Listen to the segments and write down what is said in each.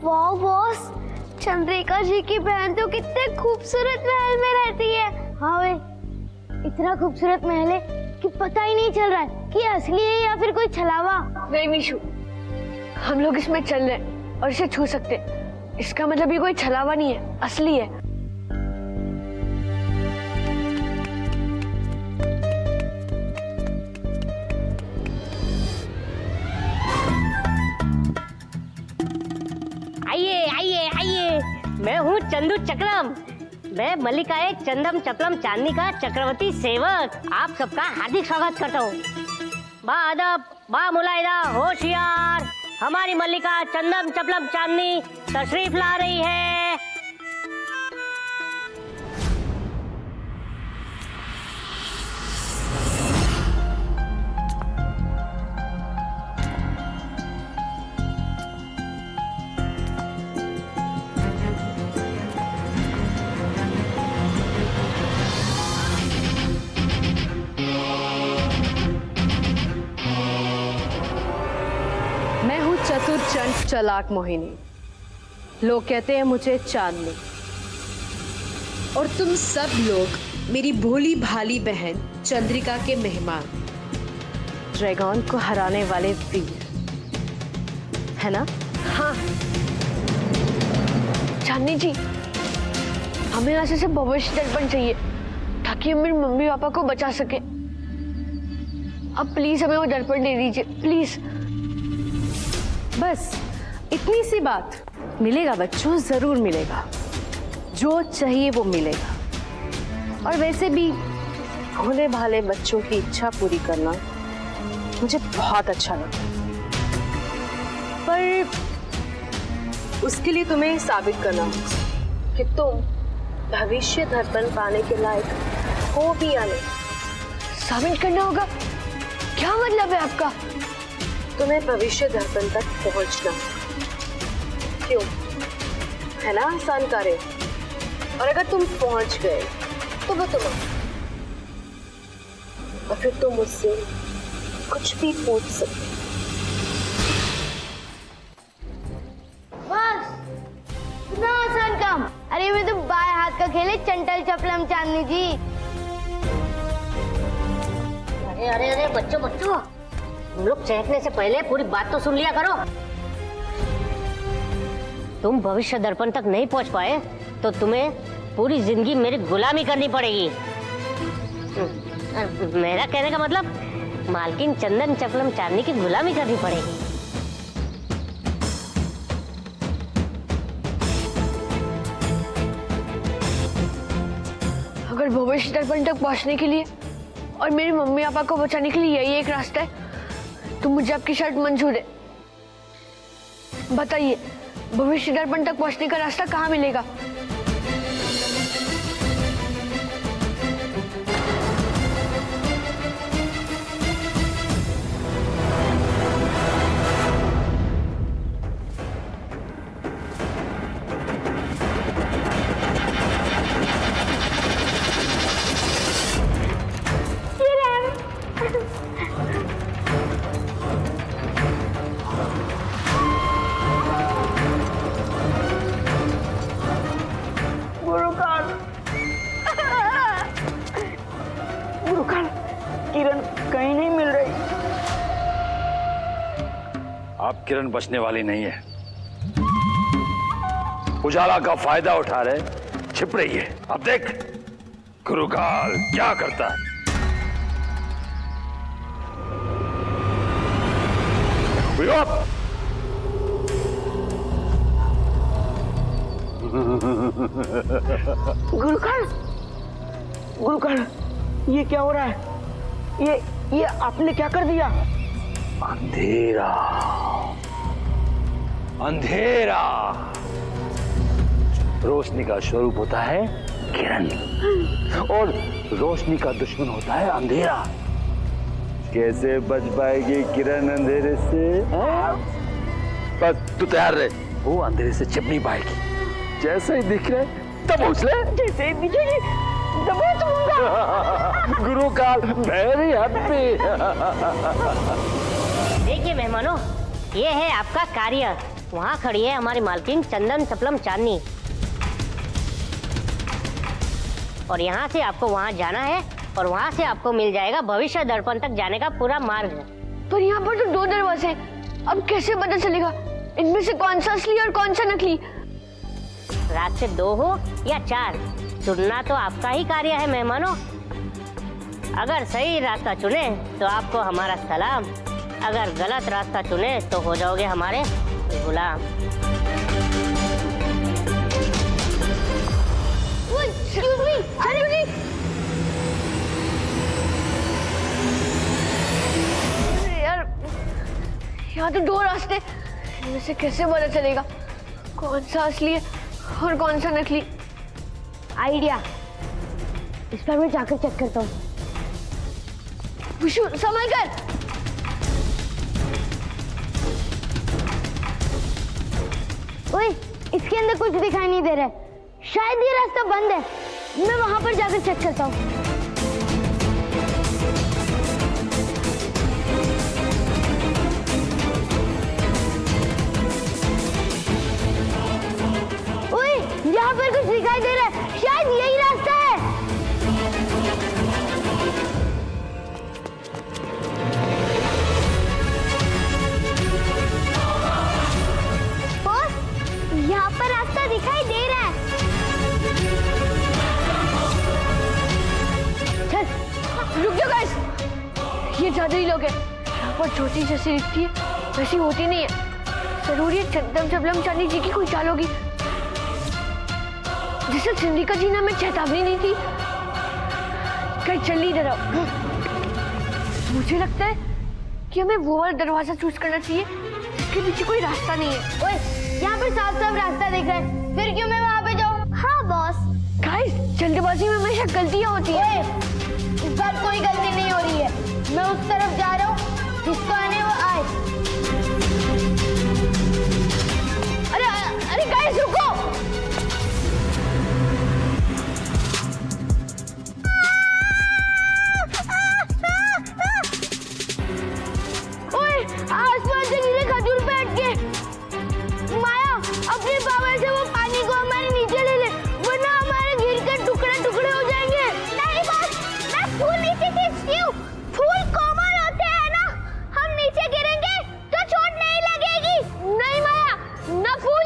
वाह बॉस, चंद्रिका जी की बहन तो कितने खूबसूरत महल में रहती है। हाँ वे, इतना खूबसूरत महल है कि पता ही नहीं चल रहा है कि असली है या फिर कोई छलावा। नहीं मीशू, हम लोग इसमें चल रहे हैं और इसे छू सकते हैं। इसका मतलब ये कोई छलावा नहीं है, असली है। आइए आइए आइए, मैं हूँ चंदू चक्रम। मैं मल्लिकाए चंदम चपलम चांदनी का चक्रवर्ती सेवक आप सबका हार्दिक स्वागत करता हूँ। बा अदब, बा मुलायदा, होशियार, हमारी मल्लिका चंदम चपलम चांदनी तशरीफ ला रही है। मैं हूँ चतुर चंट चालाक मोहिनी, लोग कहते हैं मुझे चांदनी। और तुम सब लोग मेरी भोली भाली बहन चंद्रिका के मेहमान, ड्रैगन को हराने वाले वीर, है ना? हाँ चांदनी जी, हमें यहाँ से भविष्य दर्पण चाहिए ताकि हम मेरे मम्मी पापा को बचा सके। अब प्लीज हमें वो दर्पण दे दीजिए, प्लीज। बस इतनी सी बात। मिलेगा बच्चों, जरूर मिलेगा, जो चाहिए वो मिलेगा। और वैसे भी भोले भाले बच्चों की इच्छा पूरी करना मुझे बहुत अच्छा लगता है। पर उसके लिए तुम्हें साबित करना होगा कि तुम भविष्य दर्पण पाने के लायक हो भी या नहीं। साबित करना होगा? क्या मतलब है आपका? तुम्हें भविष्य दर्पण तक पहुंचना। क्यों, है ना आसान कार्य? और अगर तुम पहुंच गए तो वो तुम, और फिर तुम मुझसे कुछ भी पूछ सकते। बस इतना आसान काम? अरे मैं तो बाएं हाथ का खेले चंटल चपलम चांदनी जी। अरे अरे अरे बच्चों बच्चों, तुम लोग चहकने से पहले पूरी बात तो सुन लिया करो। तुम भविष्य दर्पण तक नहीं पहुंच पाए तो तुम्हें पूरी जिंदगी मेरी गुलामी करनी पड़ेगी। मेरा कहने का मतलब मालकिन चंदन चपलम चांदनी की गुलामी करनी पड़ेगी। अगर भविष्य दर्पण तक पहुंचने के लिए और मेरे मम्मी पापा को बचाने के लिए यही एक रास्ता है तो मुझे आपकी शर्त मंजूर है। बताइए, भविष्य दर्पण तक पहुंचने का रास्ता कहाँ मिलेगा? किरण कहीं नहीं मिल रही। अब किरण बचने वाली नहीं है। उजाला का फायदा उठा रहे, छिप रही है। अब देख गुरुकाल क्या करता है। गुरुकाल, गुरुकाल, ये क्या हो रहा है? ये आपने क्या कर दिया? अंधेरा, अंधेरा रोशनी का स्वरूप होता है किरण, और रोशनी का दुश्मन होता है अंधेरा। कैसे बच पाएगी किरण अंधेरे से? बस तू तैयार रहे, वो अंधेरे से छिप नहीं पाएगी। जैसे ही दिख रहे तब उछले, जैसे ही दिखेगी दबोच लूंगा। गुरुकाल वेरी हैप्पी। देखिए मेहमानों, ये है आपका कार्य। वहाँ खड़ी है हमारी मालकिन चंदन चपलम चांदनी। और यहाँ से आपको वहाँ जाना है और वहाँ से आपको मिल जाएगा भविष्य दर्पण तक जाने का पूरा मार्ग। पर यहाँ पर तो 2 दरवाजे हैं, अब कैसे पता चलेगा इनमें से कौन सा असली और कौन सा नकली? रास्ते 2 हो या 4, चुनना तो आपका ही कार्य है मेहमानों। अगर सही रास्ता चुने तो आपको हमारा सलाम, अगर गलत रास्ता चुने तो हो जाओगे हमारे गुलाम। यार यहाँ तो 2 रास्ते, इनमें से कैसे पता चलेगा कौन सा असली है और कौन सा नकली? आइडिया, इस पर मैं जाकर चेक करता हूँ। विशु संभल कर। ओए, इसके अंदर कुछ दिखाई नहीं दे रहा है, शायद ये रास्ता बंद है। मैं वहां पर जाकर चेक करता हूँ। ओए, यहाँ पर कुछ दिखाई दे रहा है, शायद यही रास्ता है। बॉस, यहाँ पर रास्ता दिखाई दे रहा है। चल रुक जाओ गाइस, ये जादुई लोग हैं। यहाँ पर छोटी जैसी दिखती है वैसी होती नहीं है। जरूर ये चंदन चपलम चांदनी जी की कोई चाल होगी, जिसे चंद्रिका जी ने हमें चेतावनी दी थी। कहीं चल इधर आओ। मुझे लगता है कि हमें वो वाला दरवाजा चूज करना चाहिए जिसके पीछे कोई रास्ता नहीं है। ओए, यहाँ पर साफ साफ रास्ता दिख रहा है, फिर क्यों मैं वहाँ पे जाऊँ? हाँ बॉस। गाइस, जल्दबाजी में हमेशा गलतियां होती हैं। ओए, इस बार कोई गलती नहीं हो रही है। मैं उस तरफ जा रहा हूँ, जिसको आने वो आए। अरे अरे गाइस रुको। ओए, आसमान से गिरे खजूर पे अटके। माया, अपने पावर से वो पानी को हमारे नीचे ले ले, वरना हमारे गिर कर टुकड़े टुकड़े हो जाएंगे। नहीं बॉस, मैं फूल नीचे खींचती हूँ। फूल कोमल होते हैं ना, हम नीचे गिरेंगे तो चोट नहीं लगेगी। नहीं माया, न फूल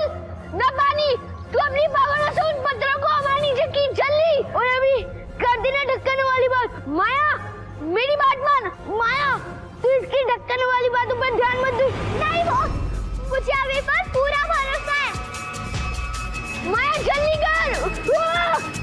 न पानी, तू अपनी पावर से उन पत्थरों को हमारे नीचे खींच जल्दी। और अभी कर देना ढक्कन वाली बात। माया, मेरी बात मान। माया, तू इसकी ढक्कन वाली बातों पर ध्यान मत दे। नहीं बॉस, मुझे अभी पर पूरा भरोसा है। माया जल्दी कर। वाह!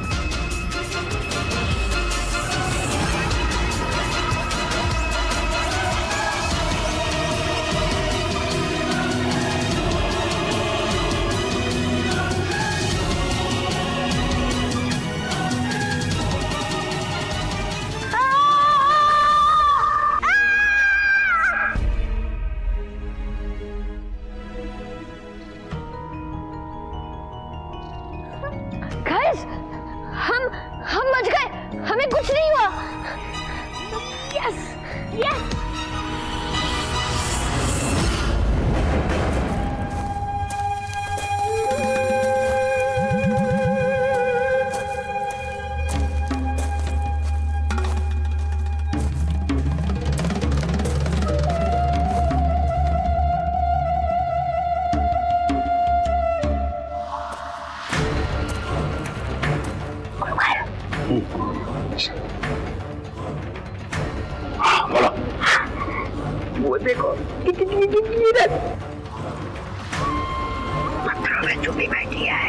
गाइस, हम बच गए, हमें कुछ नहीं हुआ। Yes yes. वो देखो कितनी गिरत पत्थरों में छुपी बैठी है।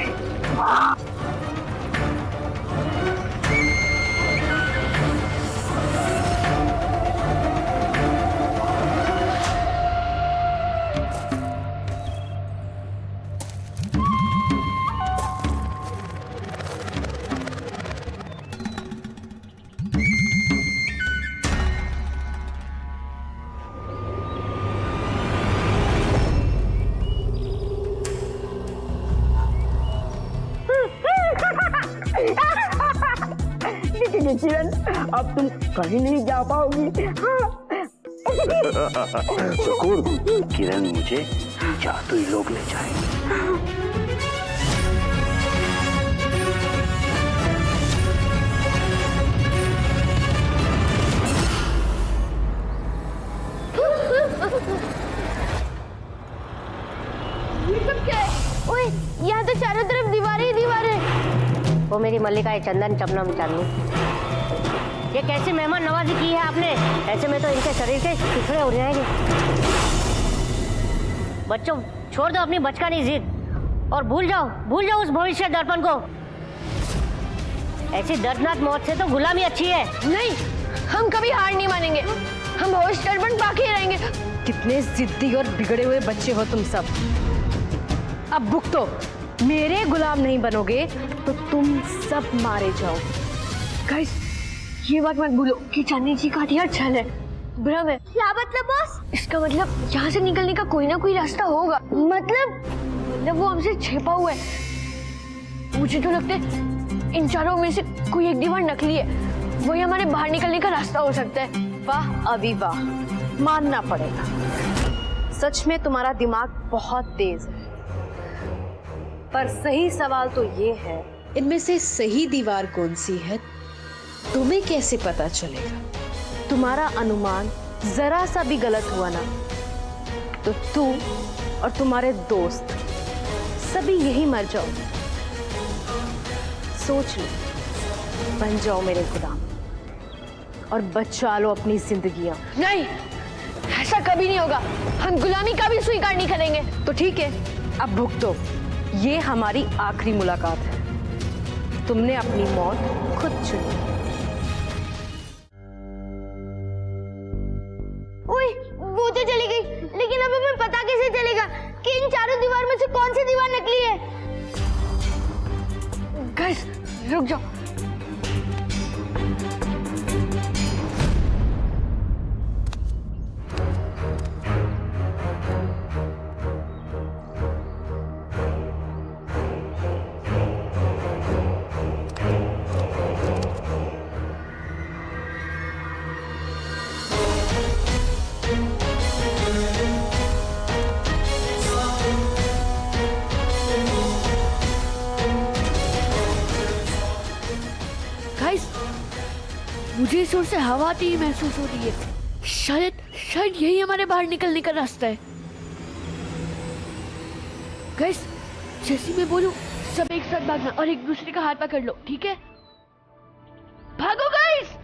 किरण, अब तुम कहीं नहीं जा पाओगी। हाँ। शकूर, किरण मुझे जादुई लोग ले जाएंगे। ओए, यहाँ तो चारों तरफ दीवारें ही दीवारें। वो मेरी मल्लिका है चंदन चपलम चांदनी। ये कैसी मेहमान नवाजी की है आपने? ऐसे में तो इनके शरीर के टुकड़े हो जाएंगे। बच्चों, छोड़ दो अपनी बचकानी जिद और भूल जाओ उस भविष्य दर्पण को। ऐसी दर्दनाक मौत से तो गुलामी अच्छी है। नहीं, हम कभी हार नहीं मानेंगे। हम भविष्य दर्पण पाके रहेंगे। कितने जिद्दी और बिगड़े हुए बच्चे हो तुम सब। अब भुगतो, मेरे गुलाम नहीं बनोगे तो तुम सब मारे जाओ। गाइस, ये बात मत भूलो कि चांदनी जी का हथियार छल है, भ्रम है। क्या मतलब बॉस? इसका मतलब यहाँ से निकलने का कोई ना कोई रास्ता होगा। मतलब वो हमसे छिपा हुआ है। मुझे तो लगता है इन चारों में से कोई एक दीवार नकली है। वही हमारे बाहर निकलने का रास्ता हो सकता है। वाह अभी वाह, मानना पड़ेगा। सच में तुम्हारा दिमाग बहुत तेज है। पर सही सवाल तो ये है, इनमें से सही दीवार कौन सी है तुम्हें कैसे पता चलेगा? तुम्हारा अनुमान जरा सा भी गलत हुआ ना तो तू और तुम्हारे दोस्त सभी यही मर जाओ। सोच लो, बन जाओ मेरे गुलाम और बचा लो अपनी जिंदगियां। नहीं, ऐसा कभी नहीं होगा। हम गुलामी का भी स्वीकार नहीं करेंगे। तो ठीक है, अब भुगतो। ये हमारी आखिरी मुलाकात है। तुमने अपनी मौत खुद चुनी। ओए, वो तो चली गई, लेकिन अब हमें पता कैसे चलेगा कि इन चारों दीवार में से कौन सी दीवार नकली है? गाइस, रुक जाओ। मुझे इस ओर से हवा आती ही महसूस हो रही है। शायद यही हमारे बाहर निकलने का रास्ता है। गाइस, जैसे मैं बोलूं सब एक साथ भागना और एक दूसरे का हाथ पकड़ लो, ठीक है? भागो गाइस!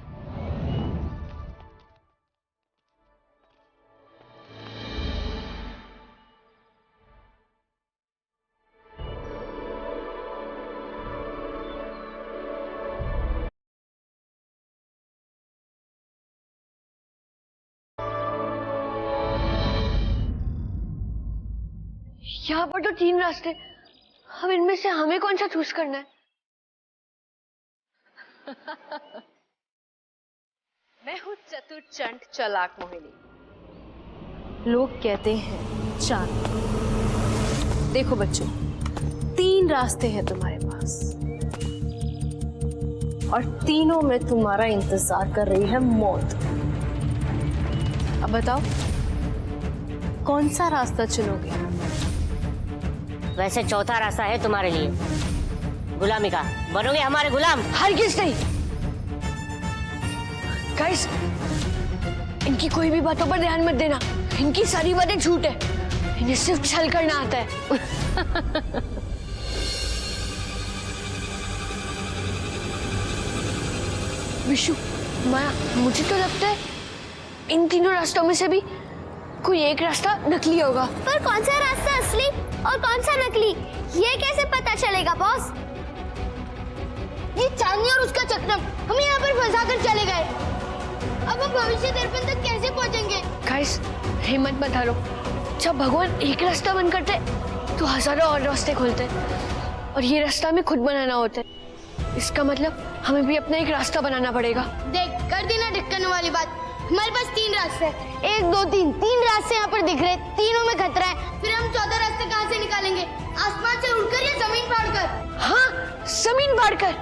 यहाँ पर तो 3 रास्ते। अब इनमें से हमें कौन सा चूज करना है? मैं हूँ चतुर चंट चालाक मोहिनी। लोग कहते हैं चांद। देखो बच्चों, 3 रास्ते हैं तुम्हारे पास और तीनों में तुम्हारा इंतजार कर रही है मौत। अब बताओ, कौन सा रास्ता चुनोगे? वैसे चौथा रास्ता है तुम्हारे लिए, गुलामी का। बनोगे हमारे गुलाम? हरगिज़ नहीं। गाइस, इनकी कोई भी बातों पर ध्यान मत देना। इनकी सारी बातें झूठ है। इन्हें सिर्फ छल करना आता है। विशु, माया, मुझे तो लगता है इन तीनों रास्तों में से भी कोई एक रास्ता नकली होगा। पर कौन सा रास्ता असली और कौन सा नकली, ये कैसे पता चलेगा बॉस? ये चांदनी और उसका चक्रम हमें यहाँ पर फंसा कर चले गए। अब हम भविष्य दर्पण तक कैसे पहुँचेंगे? गाइस, हिम्मत मत हारो। जब भगवान एक रास्ता बंद करते तो हजारों और रास्ते खोलते और ये रास्ता हमें खुद बनाना होता है। इसका मतलब हमें भी अपना एक रास्ता बनाना पड़ेगा। देख, कर देना ढक्कन वाली बात। हमारे पास 3 रास्ते हैं। 1, 2, 3 रास्ते यहाँ पर दिख रहे। तीनों में खतरा है। फिर हम 14 रास्ते कहाँ से निकालेंगे? आसमान से उड़कर या जमीन फाड़कर? हाँ, जमीन फाड़कर।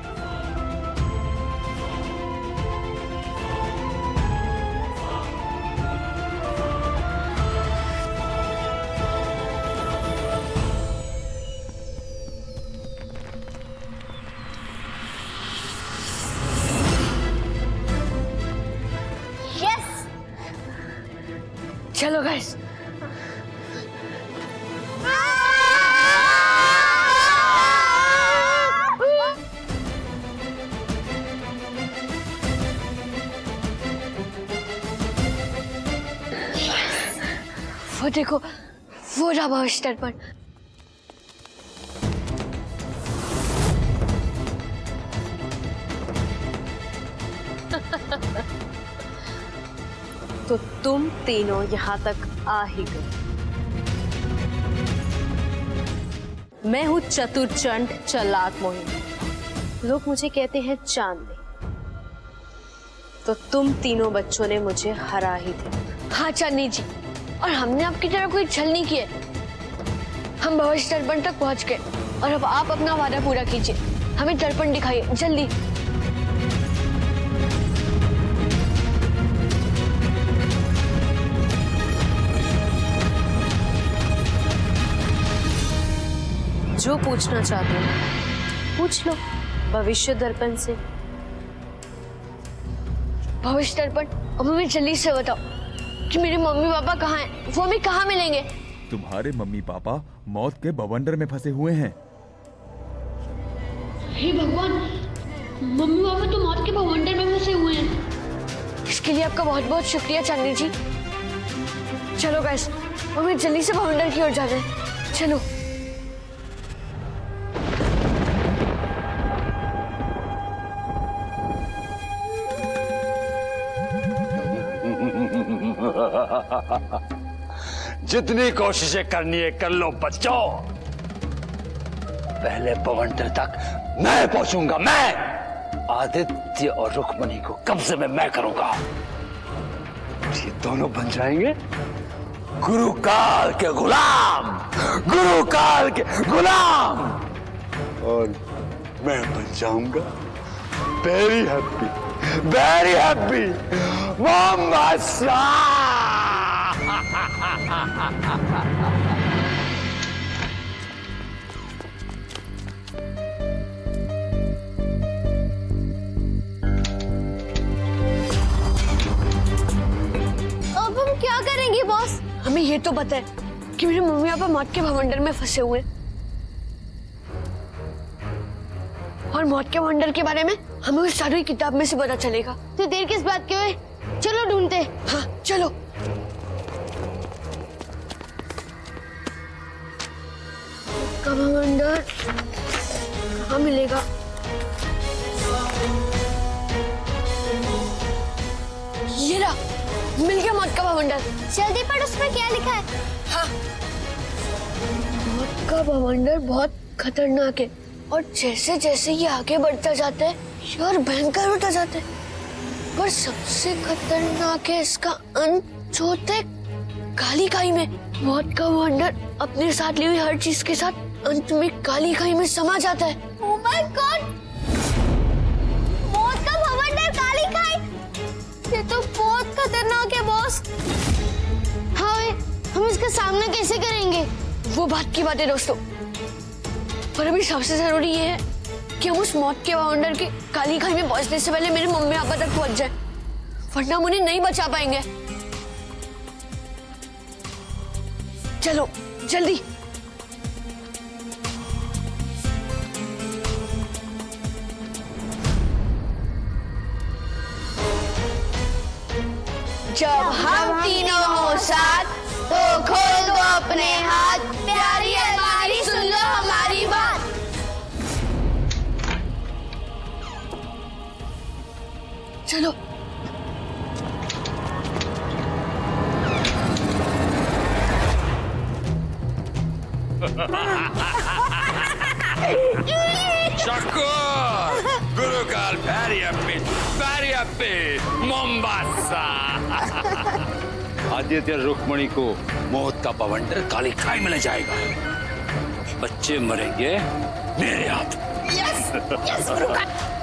चलो गाइस। वो देखो, वो रहा भविष्य दर्पण। तो तुम तीनों यहाँ तक आ ही गए। मैं हूँ चतुर चंड चालाक मोहिनी, लोग मुझे कहते हैं चांदनी। तो तुम तीनों बच्चों ने मुझे हरा ही दिया। हाँ चांदनी जी, और हमने आपकी तरह कोई छल नहीं किए। हम भविष्य दर्पण तक पहुंच गए और अब आप अपना वादा पूरा कीजिए। हमें दर्पण दिखाइए जल्दी। जो पूछना चाहते हो पूछ लो भविष्य दर्पण से। भविष्य दर्पण, अब हमें जल्दी से बताओ कि मेरे मम्मी पापा कहाँ हैं? वो हमें कहाँ मिलेंगे? तुम्हारे मम्मी पापा मौत के बवंडर में फंसे हुए हैं। हे भगवान, मम्मी पापा तो मौत के भवंडर में फंसे हुए हैं। इसके लिए आपका बहुत बहुत शुक्रिया चांदनी जी। चलो गाइस, हमें जल्दी से भवंडर की ओर जाना है। चलो। जितनी कोशिशें करनी है कर लो बच्चों। पहले बवंडर तक मैं पहुंचूंगा। मैं आदित्य और रुक्मणी को कब्जे में मैं करूंगा। ये दोनों बन जाएंगे गुरु काल के गुलाम। गुरु काल के गुलाम। और मैं बन जाऊंगा वेरी हैप्पी मोहम्मद शाह। अब हम क्या करेंगे बॉस? हमें ये तो पता है कि मेरे मम्मी पापा मौत के भवंडर में फंसे हुए हैं। और मौत के भवंडर के बारे में हमें उस सारी किताब में से पता चलेगा। तो देर किस बात की हुई? चलो ढूंढते। हाँ चलो। का भवंडर कहाँ मिलेगा? ये रहा, मिल गया मौत का भवंडर। जल्दी पढ़, उसमें क्या लिखा है? हाँ, मौत का भवंडर बहुत खतरनाक है और जैसे जैसे ये आगे बढ़ता जाता है ये और भयंकर होता जाता है। पर सबसे खतरनाक है इसका अंत, जो होता है काली खाई में। मौत का भवंडर अपने साथ ली हुई हर चीज के साथ अंत में काली खाई में समा जाता है। Oh my God! मौत का भवंडर काली खाई, ये तो बहुत खतरनाक है बॉस। हाँ वे, हम इसका सामना कैसे करेंगे? वो बात की बात है दोस्तों, पर अभी सबसे जरूरी ये है कि हम उस मौत के भवंडर के काली खाई में पहुंचने से पहले मेरे मम्मी पापा तक पहुंच जाए, वरना हम उन्हें नहीं बचा पाएंगे। चलो जल्दी। जब हम तीनों हो साथ तो खोल दो अपने हाथ, प्यारी हमारी सुन लो हमारी बात। चलो। शक्कर गुरु काल very happy Mombasa. Aditya Rukmani को मौत का बवंडर काली खाई में ले जाएगा। बच्चे मरेंगे मेरे हाथ। यस गुरु काल।